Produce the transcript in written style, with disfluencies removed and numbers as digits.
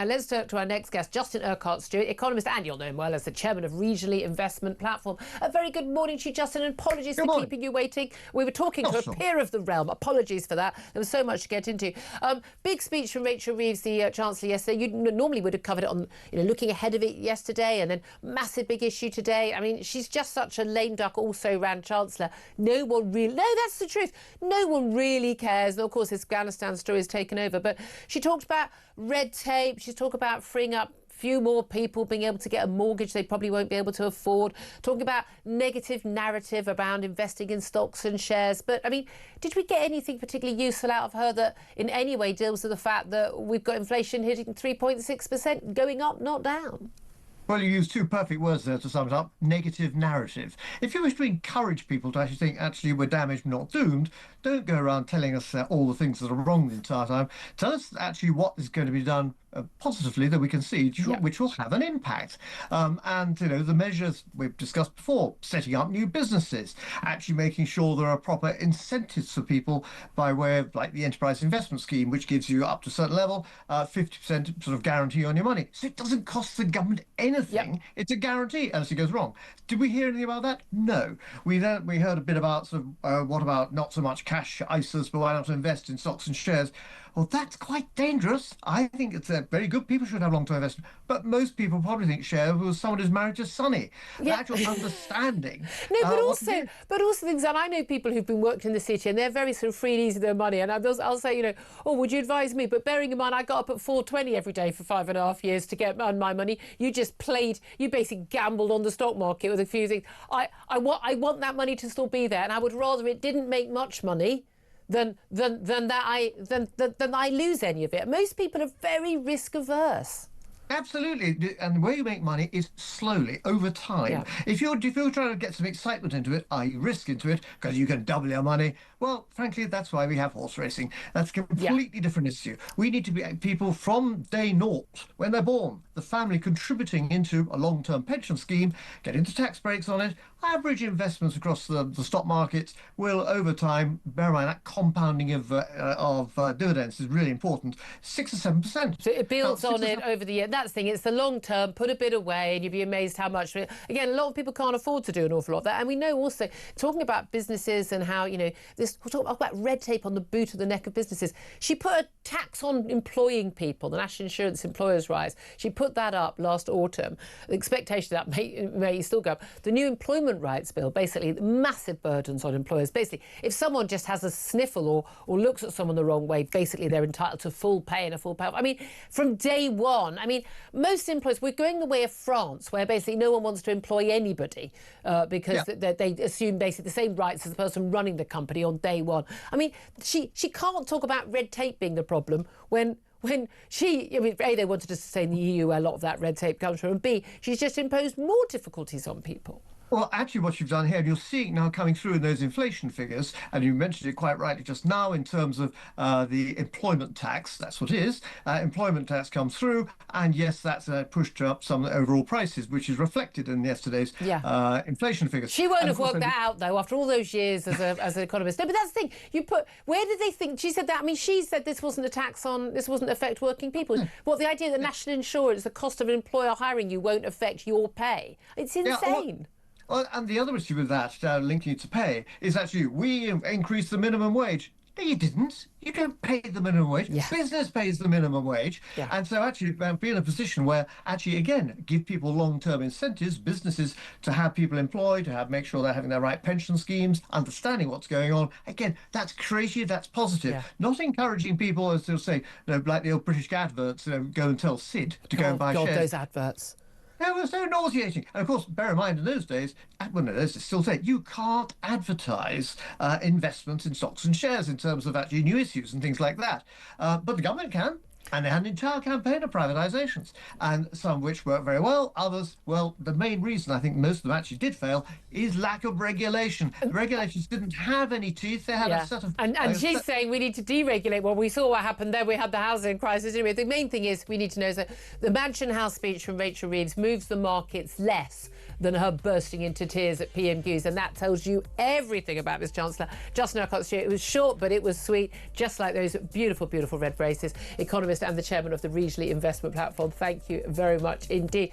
And let's turn to our next guest, Justin Urquhart Stewart, economist, and you'll know him well as the chairman of Regionally Investment Platform. A very good morning to you, Justin, and apologies for keeping you waiting. We were talking to a peer of the realm. Apologies for that. There was so much to get into. Big speech from Rachel Reeves, the Chancellor, yesterday. You normally would have covered it on, looking ahead of it yesterday, and then massive big issue today. I mean, she's just such a lame duck, also ran Chancellor. No, that's the truth. No one really cares. And of course, this Afghanistan story has taken over. But she talked about red tape. She's talking about freeing up few more people being able to get a mortgage they probably won't be able to afford, talking about negative narrative around investing in stocks and shares. But, I mean, did we get anything particularly useful out of her that in any way deals with the fact that we've got inflation hitting 3.6%, going up, not down? Well, you used two perfect words there to sum it up: negative narrative. If you wish to encourage people to actually we're damaged, not doomed, don't go around telling us all the things that are wrong the entire time. Tell us actually what is going to be done positively that we can see, which will have an impact. And the measures we've discussed before: setting up new businesses, actually making sure there are proper incentives for people by way of like the enterprise investment scheme, which gives you up to a certain level 50% sort of guarantee on your money, so it doesn't cost the government anything. It's a guarantee unless it goes wrong. Did we hear anything about that? No. We heard a bit about sort of what about not so much cash ISAs, but why not invest in stocks and shares? Well, that's quite dangerous. I think it's very good. People should have long-term investment, but most people probably think share was someone who's married to Sonny. The actual understanding. No, but also things. And I know people who've been working in the city, and they're very sort of free and easy with their money. And I'll say, oh, would you advise me? But bearing in mind, I got up at 4:20 every day for 5.5 years to get my money. You just you basically gambled on the stock market with a few things. I want that money to still be there, and I would rather it didn't make much money than I lose any of it. Most people are very risk averse. Absolutely, and the way you make money is slowly over time. Yeah. If you're trying to get some excitement into it, i.e. risk into it, because you can double your money, well, frankly, that's why we have horse racing. That's a completely different issue. We need to be people from day naught, when they're born, the family contributing into a long-term pension scheme, getting the tax breaks on it. Average investments across the stock markets will, over time, bear in mind that compounding of dividends is really important. 6 or 7%. So it builds on it over the year. That's the thing. It's the long term. Put a bit away, and you'd be amazed how much. Again, a lot of people can't afford to do an awful lot of that. And we know also, talking about businesses and how we'll talk about red tape on the boot of the neck of businesses. She put a tax on employing people, the National Insurance Employers' Rise. She put that up last autumn. The expectation that may still go up. The new employment rights bill, basically massive burdens on employers. Basically, if someone just has a sniffle or looks at someone the wrong way, basically they're entitled to full pay and a full payoff. I mean, from day one, most employers, we're going the way of France, where basically no one wants to employ anybody because they assume basically the same rights as the person running the company on day one. I mean, she can't talk about red tape being the problem when A, they wanted to stay in the EU where a lot of that red tape comes from, and B, she's just imposed more difficulties on people. Well, actually, what you've done here, and you're seeing now coming through in those inflation figures, and you mentioned it quite rightly just now in terms of the employment tax. That's what it is. Employment tax comes through, and yes, that's pushed up some overall prices, which is reflected in yesterday's inflation figures. She won't have worked that out, though, after all those years as an economist. No, but that's the thing. Where did they think? She said that. I mean, she said this wasn't affect working people. Well, the idea that national insurance, the cost of an employer hiring you, won't affect your pay. It's insane. Well, and the other issue with that, linking it to pay, is actually we increased the minimum wage. No, you didn't. You don't pay the minimum wage. Yeah. Business pays the minimum wage. Yeah. And so actually be in a position where actually, again, give people long-term incentives, businesses to have people employed, make sure they're having their right pension schemes, understanding what's going on. Again, that's creative, that's positive. Yeah. Not encouraging people, as they'll say, like the old British adverts, go and tell Sid to go and buy shares. Those adverts. It was so nauseating. And of course, bear in mind in those days, still say you can't advertise investments in stocks and shares in terms of actually new issues and things like that. But the government can. And they had an entire campaign of privatisations, and some of which worked very well. Others, well, the main reason I think most of them actually did fail is lack of regulation. The regulations didn't have any teeth. They had a set of... And she's saying we need to deregulate. Well, we saw what happened there. We had the housing crisis. Anyway, the main thing is we need to know that the Mansion House speech from Rachel Reeves moves the markets less than her bursting into tears at PMQs. And that tells you everything about this Chancellor. Justin Urquhart Stewart. It was short, but it was sweet, just like those beautiful, beautiful red braces. Economist and the chairman of the Regionally Investment Platform. Thank you very much indeed.